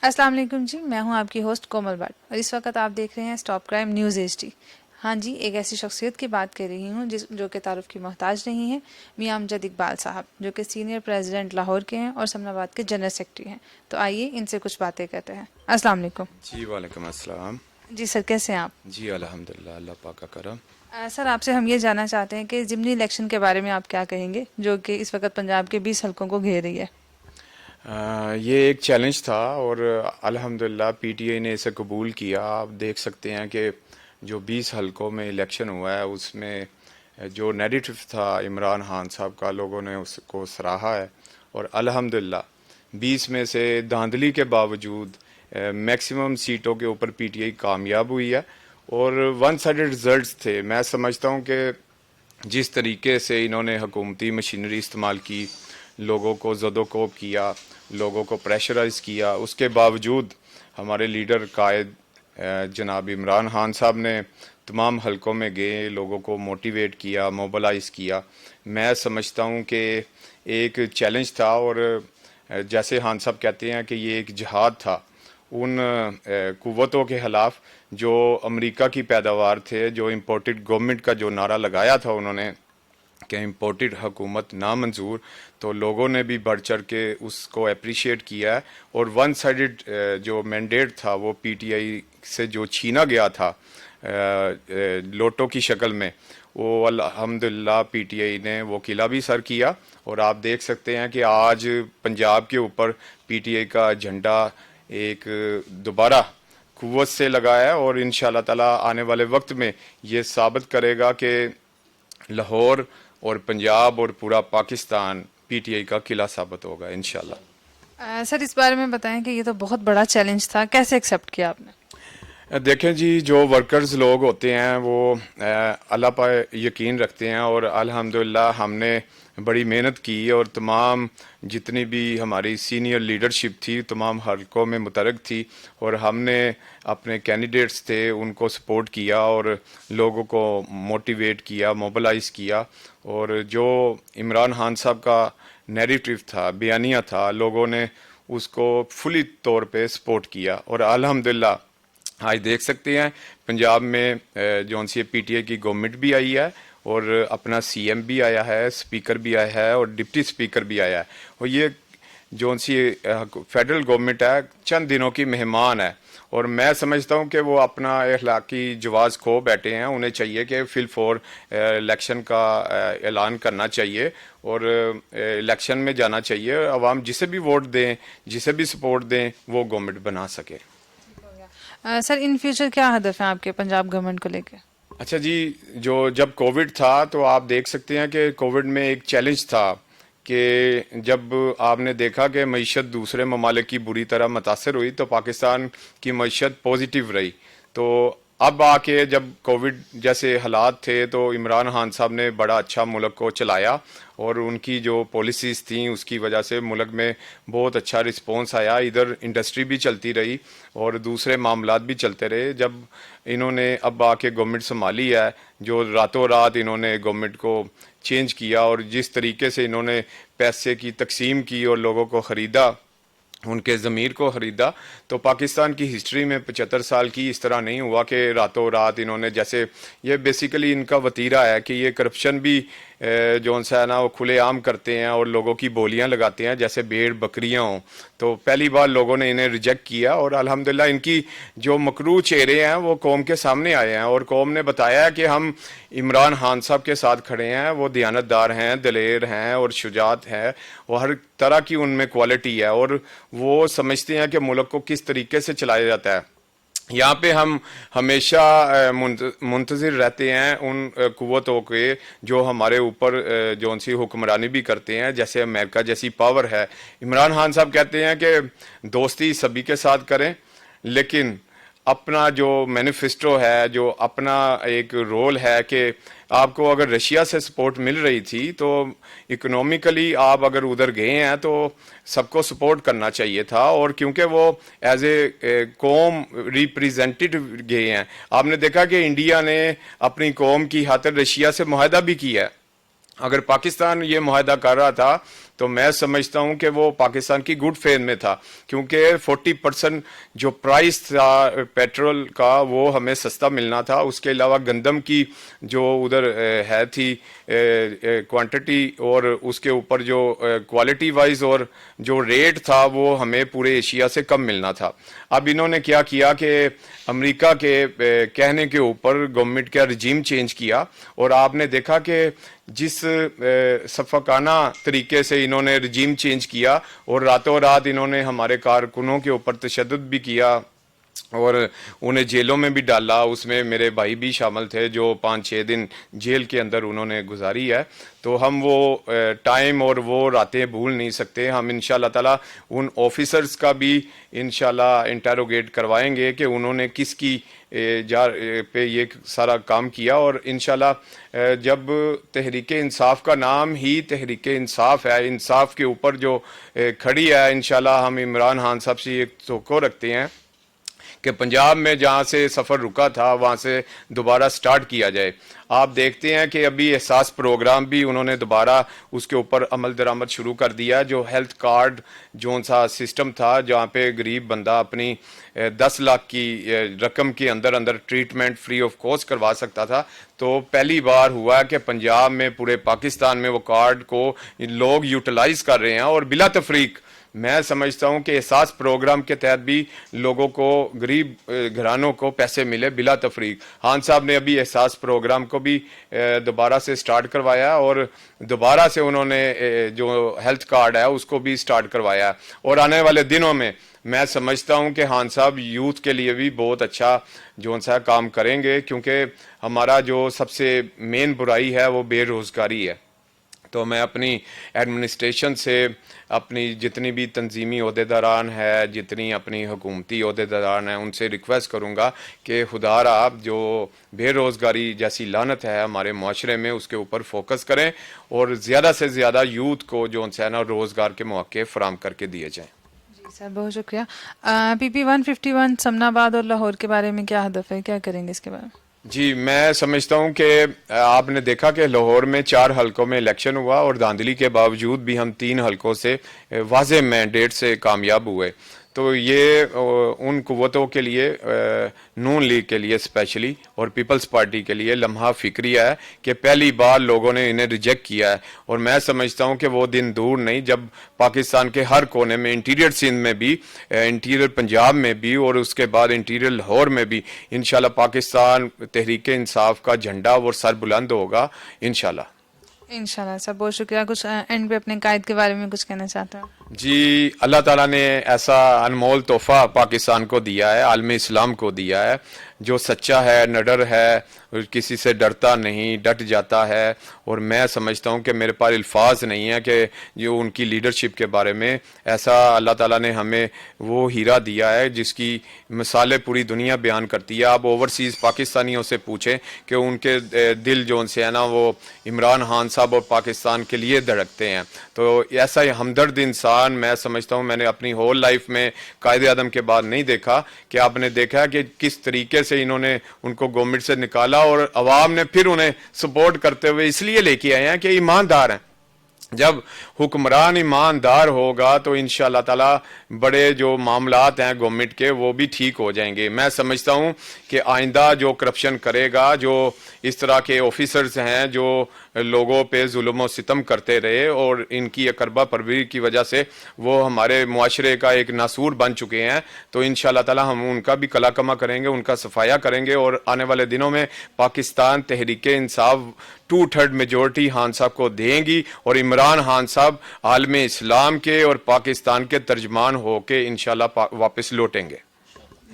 السلام علیکم جی، میں ہوں آپ کی ہوسٹ کومل بٹ اور اس وقت آپ دیکھ رہے ہیں اسٹاپ کرائم نیوز ایچ ڈی۔ ہاں جی، ایک ایسی شخصیت کی بات کر رہی ہوں جو کہ تعارف کی محتاج نہیں ہے، میاں امجد اقبال صاحب، جو کہ سینئر پریزیڈنٹ لاہور کے ہیں اور سمن آباد کے جنرل سیکرٹری ہیں۔ تو آئیے ان سے کچھ باتیں کرتے ہیں۔ السلام علیکم جی وعلیکم السلام۔ جی سر، کیسے ہیں آپ؟ جی الحمدللہ، اللہ پاک کا کرم۔ سر، آپ سے ہم یہ جاننا چاہتے ہیں کہ ضمنی الیکشن کے بارے میں آپ کیا کہیں گے، جو کہ اس وقت پنجاب کے 20 حلقوں کو گھیر رہی ہے؟ یہ ایک چیلنج تھا اور الحمدللہ پی ٹی آئی نے اسے قبول کیا۔ آپ دیکھ سکتے ہیں کہ جو 20 حلقوں میں الیکشن ہوا ہے اس میں جو نیریٹو تھا عمران خان صاحب کا، لوگوں نے اس کو سراہا ہے اور الحمدللہ 20 میں سے دھاندلی کے باوجود میکسیمم سیٹوں کے اوپر پی ٹی آئی کامیاب ہوئی ہے اور ون سائیڈڈ رزلٹس تھے۔ میں سمجھتا ہوں کہ جس طریقے سے انہوں نے حکومتی مشینری استعمال کی، لوگوں کو زد و کوب کیا، لوگوں کو پریشرائز کیا، اس کے باوجود ہمارے لیڈر قائد جناب عمران خان صاحب نے تمام حلقوں میں گئے، لوگوں کو موٹیویٹ کیا، موبلائز کیا۔ میں سمجھتا ہوں کہ ایک چیلنج تھا اور جیسے خان صاحب کہتے ہیں کہ یہ ایک جہاد تھا ان قوتوں کے خلاف جو امریکہ کی پیداوار تھے، جو امپورٹڈ گورنمنٹ کا جو نعرہ لگایا تھا انہوں نے کہ امپورٹڈ حکومت نامنظور، تو لوگوں نے بھی بڑھ چڑھ کے اس کو اپریشیٹ کیا ہے اور ون سائیڈڈ جو مینڈیٹ تھا وہ پی ٹی آئی سے جو چھینا گیا تھا لوٹوں کی شکل میں، وہ الحمدللہ پی ٹی آئی نے وہ قلعہ بھی سر کیا اور آپ دیکھ سکتے ہیں کہ آج پنجاب کے اوپر پی ٹی آئی کا جھنڈا ایک دوبارہ قوت سے لگا ہے اور انشاءاللہ تعالی آنے والے وقت میں یہ ثابت کرے گا کہ لاہور اور پنجاب اور پورا پاکستان پی ٹی آئی کا قلعہ ثابت ہوگا انشاءاللہ۔ سر، اس بارے میں بتائیں کہ یہ تو بہت بڑا چیلنج تھا، کیسے ایکسیپٹ کیا آپ نے؟ دیکھیں جی، جو ورکرز لوگ ہوتے ہیں وہ اللہ پر یقین رکھتے ہیں اور الحمدللہ ہم نے بڑی محنت کی اور تمام جتنی بھی ہماری سینئر لیڈرشپ تھی تمام حلقوں میں متحرک تھی اور ہم نے اپنے کینڈیڈیٹس تھے ان کو سپورٹ کیا اور لوگوں کو موٹیویٹ کیا، موبلائز کیا اور جو عمران خان صاحب کا نیریٹو تھا، بیانیہ تھا، لوگوں نے اس کو فلی طور پہ سپورٹ کیا اور الحمدللہ آج دیکھ سکتے ہیں پنجاب میں جون سی پی ٹی آئی کی گورنمنٹ بھی آئی ہے اور اپنا سی ایم بھی آیا ہے، اسپیکر بھی آیا ہے اور ڈپٹی اسپیکر بھی آیا ہے اور یہ جون سی فیڈرل گورنمنٹ ہے چند دنوں کی مہمان ہے اور میں سمجھتا ہوں کہ وہ اپنا اخلاقی جواز کھو بیٹھے ہیں۔ انہیں چاہیے کہ فل فور الیکشن کا اعلان کرنا چاہیے اور الیکشن میں جانا چاہیے۔ عوام جسے بھی ووٹ دیں، جسے بھی سپورٹ دیں، وہ گورنمنٹ بنا سکے۔ سر، ان فیوچر کیا ہدف ہیں آپ کے پنجاب گورنمنٹ کو لے کے؟ اچھا جی، جب کووڈ تھا تو آپ دیکھ سکتے ہیں کہ کووڈ میں ایک چیلنج تھا کہ جب آپ نے دیکھا کہ معیشت دوسرے ممالک کی بری طرح متاثر ہوئی تو پاکستان کی معیشت پوزیٹیو رہی۔ تو اب آ کے جب کووڈ جیسے حالات تھے تو عمران خان صاحب نے بڑا اچھا ملک کو چلایا اور ان کی جو پالیسیز تھیں اس کی وجہ سے ملک میں بہت اچھا رسپانس آیا، ادھر انڈسٹری بھی چلتی رہی اور دوسرے معاملات بھی چلتے رہے۔ جب انہوں نے اب آ کے گورنمنٹ سنبھالی ہے، جو راتوں رات انہوں نے گورنمنٹ کو چینج کیا اور جس طریقے سے انہوں نے پیسے کی تقسیم کی اور لوگوں کو خریدا، ان کے ضمیر کو خریدا، تو پاکستان کی ہسٹری میں 75 سال کی اس طرح نہیں ہوا کہ راتوں رات انہوں نے، جیسے یہ بیسیکلی ان کا وتیرہ ہے کہ یہ کرپشن بھی جون سا ہے نا وہ کھلے عام کرتے ہیں اور لوگوں کی بولیاں لگاتے ہیں جیسے بھیڑ بکریاں ہوں۔ تو پہلی بار لوگوں نے انہیں ریجیکٹ کیا اور الحمدللہ ان کی جو مکروہ چہرے ہیں وہ قوم کے سامنے آئے ہیں اور قوم نے بتایا ہے کہ ہم عمران خان صاحب کے ساتھ کھڑے ہیں، وہ دیانتدار ہیں، دلیر ہیں اور شجاعت ہے، وہ ہر طرح کی ان میں کوالٹی ہے اور وہ سمجھتے ہیں کہ ملک کو کس طریقے سے چلایا جاتا ہے۔ یہاں پہ ہم ہمیشہ منتظر رہتے ہیں ان قوتوں کے جو ہمارے اوپر جون سی حکمرانی بھی کرتے ہیں، جیسے امریکہ جیسی پاور ہے۔ عمران خان صاحب کہتے ہیں کہ دوستی سبھی کے ساتھ کریں، لیکن اپنا جو مینیفیسٹو ہے، جو اپنا ایک رول ہے کہ آپ کو اگر رشیا سے سپورٹ مل رہی تھی تو اکنومیکلی آپ اگر ادھر گئے ہیں تو سب کو سپورٹ کرنا چاہیے تھا، اور کیونکہ وہ ایز اے قوم ریپریزنٹیڈ گئے ہیں۔ آپ نے دیکھا کہ انڈیا نے اپنی قوم کی خاطر رشیا سے معاہدہ بھی کیا ہے۔ اگر پاکستان یہ معاہدہ کر رہا تھا تو میں سمجھتا ہوں کہ وہ پاکستان کی گڈ فیتھ میں تھا، کیونکہ 40% جو پرائس تھا پیٹرول کا وہ ہمیں سستا ملنا تھا. اس کے علاوہ گندم کی جو ادھر ہے تھی کوانٹٹی اور اس کے اوپر جو کوالٹی وائز اور جو ریٹ تھا وہ ہمیں پورے ایشیا سے کم ملنا تھا. اب انہوں نے کیا کیا کہ امریکہ کے کہنے کے اوپر گورنمنٹ کا رجیم چینج کیا، اور آپ نے دیکھا کہ جس شفقانہ طریقے سے انہوں نے رجیم چینج کیا اور راتوں رات انہوں نے ہمارے کارکنوں کے اوپر تشدد بھی کیا اور انہیں جیلوں میں بھی ڈالا. اس میں میرے بھائی بھی شامل تھے جو 5-6 دن جیل کے اندر انہوں نے گزاری ہے. تو ہم وہ ٹائم اور وہ راتیں بھول نہیں سکتے. ہم انشاءاللہ تعالی ان آفیسرز کا بھی انشاءاللہ انٹروگیٹ کروائیں گے کہ انہوں نے کس کی پہ یہ سارا کام کیا. اور انشاءاللہ جب تحریک انصاف کا نام ہی تحریک انصاف ہے، انصاف کے اوپر جو کھڑی ہے، انشاءاللہ ہم عمران خان صاحب سے ایک توقع رکھتے ہیں کہ پنجاب میں جہاں سے سفر رکا تھا وہاں سے دوبارہ سٹارٹ کیا جائے. آپ دیکھتے ہیں کہ ابھی احساس پروگرام بھی انہوں نے دوبارہ اس کے اوپر عمل درآمد شروع کر دیا. جو ہیلتھ کارڈ جو سا سسٹم تھا جہاں پہ غریب بندہ اپنی 10 لاکھ کی رقم کے اندر ٹریٹمنٹ فری آف کاسٹ کروا سکتا تھا، تو پہلی بار ہوا ہے کہ پنجاب میں پورے پاکستان میں وہ کارڈ کو لوگ یوٹیلائز کر رہے ہیں اور بلا تفریق. میں سمجھتا ہوں کہ احساس پروگرام کے تحت بھی لوگوں کو غریب گھرانوں کو پیسے ملے بلا تفریق. خان صاحب نے ابھی احساس پروگرام کو بھی دوبارہ سے سٹارٹ کروایا اور دوبارہ سے انہوں نے جو ہیلتھ کارڈ ہے اس کو بھی سٹارٹ کروایا. اور آنے والے دنوں میں سمجھتا ہوں کہ خان صاحب یوتھ کے لیے بھی بہت اچھا جو سا کام کریں گے، کیونکہ ہمارا جو سب سے مین برائی ہے وہ بے روزگاری ہے. تو میں اپنی ایڈمنسٹریشن سے اپنی جتنی بھی تنظیمی عہدیداران ہے، جتنی اپنی حکومتی عہدیداران ہیں، ان سے ریکویسٹ کروں گا کہ خدا را آپ جو بے روزگاری جیسی لعنت ہے ہمارے معاشرے میں اس کے اوپر فوکس کریں اور زیادہ سے زیادہ یوتھ کو جو ہے نا روزگار کے مواقع فراہم کر کے دیے جائیں. جی سر، بہت شکریہ. PP 151 سمنا آباد اور لاہور کے بارے میں کیا ہدف ہے، کیا کریں گے اس کے بارے میں؟ جی میں سمجھتا ہوں کہ آپ نے دیکھا کہ لاہور میں 4 حلقوں میں الیکشن ہوا اور دھاندلی کے باوجود بھی ہم 3 حلقوں سے واضح مینڈیٹ سے کامیاب ہوئے. تو یہ ان قوتوں کے لیے نون لیگ کے لیے اسپیشلی اور پیپلز پارٹی کے لیے لمحہ فکری ہے کہ پہلی بار لوگوں نے انہیں ریجیکٹ کیا ہے. اور میں سمجھتا ہوں کہ وہ دن دور نہیں جب پاکستان کے ہر کونے میں، انٹیریئر سندھ میں بھی، انٹیریئر پنجاب میں بھی اور اس کے بعد انٹیریئر لاہور میں بھی انشاءاللہ پاکستان تحریک انصاف کا جھنڈا وہ سر بلند ہوگا انشاءاللہ. انشاءاللہ سر، بہت شکریہ. کچھ اینڈ پہ اپنے قائد کے بارے میں کچھ کہنا چاہتے ہیں؟ جی، اللہ تعالیٰ نے ایسا انمول تحفہ پاکستان کو دیا ہے، عالم اسلام کو دیا ہے، جو سچا ہے، نڈر ہے، کسی سے ڈرتا نہیں، ڈٹ جاتا ہے. اور میں سمجھتا ہوں کہ میرے پاس الفاظ نہیں ہے کہ جو ان کی لیڈرشپ کے بارے میں ایسا اللہ تعالیٰ نے ہمیں وہ ہیرا دیا ہے جس کی مثالیں پوری دنیا بیان کرتی ہے. آپ اوورسیز پاکستانیوں سے پوچھیں کہ ان کے دل جو ان سے ہے نا وہ عمران خان صاحب اور پاکستان کے لیے دھڑکتے ہیں. تو ایسا ہی ہمدرد انسان میں سمجھتا ہوں میں نے اپنی ہول لائف میں قائد اعظم کے بعد نہیں دیکھا. کہ آپ نے دیکھا کہ کس طریقے سے انہوں نے ان کو گورنمنٹ سے نکالا اور عوام نے پھر انہیں سپورٹ کرتے ہوئے اس لیے لے کے آئے ہیں کہ ایماندار ہیں. جب حکمران ایماندار ہوگا تو انشاءاللہ تعالی بڑے جو معاملات ہیں گورنمنٹ کے وہ بھی ٹھیک ہو جائیں گے. میں سمجھتا ہوں کہ آئندہ جو کرپشن کرے گا، جو اس طرح کے آفیسرز ہیں جو لوگوں پہ ظلم و ستم کرتے رہے اور ان کی اقربا پروری کی وجہ سے وہ ہمارے معاشرے کا ایک ناسور بن چکے ہیں، تو انشاءاللہ تعالی ہم ان کا بھی کلا کما کریں گے، ان کا صفایا کریں گے. اور آنے والے دنوں میں پاکستان تحریک انصاف 2/3 میجورٹی خان صاحب کو دیں گی اور عمران خان صاحب عالم اسلام کے اور پاکستان کے ترجمان ہو کے انشاءاللہ واپس لوٹیں گے.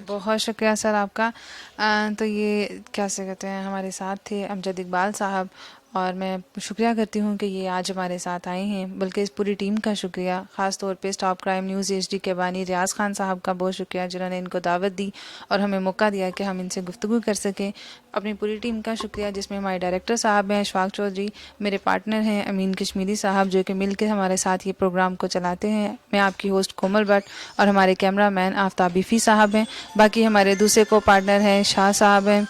بہت شکریہ سر آپ کا. تو یہ کیا سے کہتے ہیں ہمارے ساتھ تھے امجد اقبال صاحب، اور میں شکریہ کرتی ہوں کہ یہ آج ہمارے ساتھ آئے ہیں، بلکہ اس پوری ٹیم کا شکریہ، خاص طور پہ اسٹاپ کرائم نیوز HD کے بانی ریاض خان صاحب کا بہت شکریہ جنہوں نے ان کو دعوت دی اور ہمیں موقع دیا کہ ہم ان سے گفتگو کر سکیں. اپنی پوری ٹیم کا شکریہ جس میں ہمارے ڈائریکٹر صاحب ہیں اشفاق چودھری، میرے پارٹنر ہیں امین کشمیری صاحب جو کہ مل کے ہمارے ساتھ یہ پروگرام کو چلاتے ہیں، میں آپ کی ہوسٹ کومل بٹ، اور ہمارے کیمرہ مین آفتاب بیفی صاحب ہیں. باقی ہمارے دوسرے کو پارٹنر ہیں شاہ صاحب ہیں،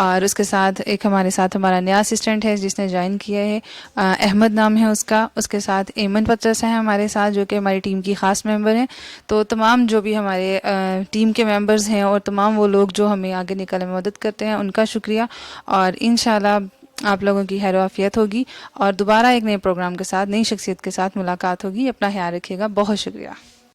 اور اس کے ساتھ ایک ہمارے ساتھ ہمارا نیا اسسٹنٹ ہے جس نے جوائن کیا ہے، احمد نام ہے اس کا. اس کے ساتھ ایمن پترس ہیں ہمارے ساتھ جو کہ ہماری ٹیم کی خاص ممبر ہیں. تو تمام جو بھی ہمارے ٹیم کے ممبرز ہیں اور تمام وہ لوگ جو ہمیں آگے نکلنے میں مدد کرتے ہیں ان کا شکریہ، اور انشاءاللہ آپ لوگوں کی خیر و عافیت ہوگی اور دوبارہ ایک نئے پروگرام کے ساتھ نئی شخصیت کے ساتھ ملاقات ہوگی. اپنا خیال رکھیے گا. بہت شکریہ.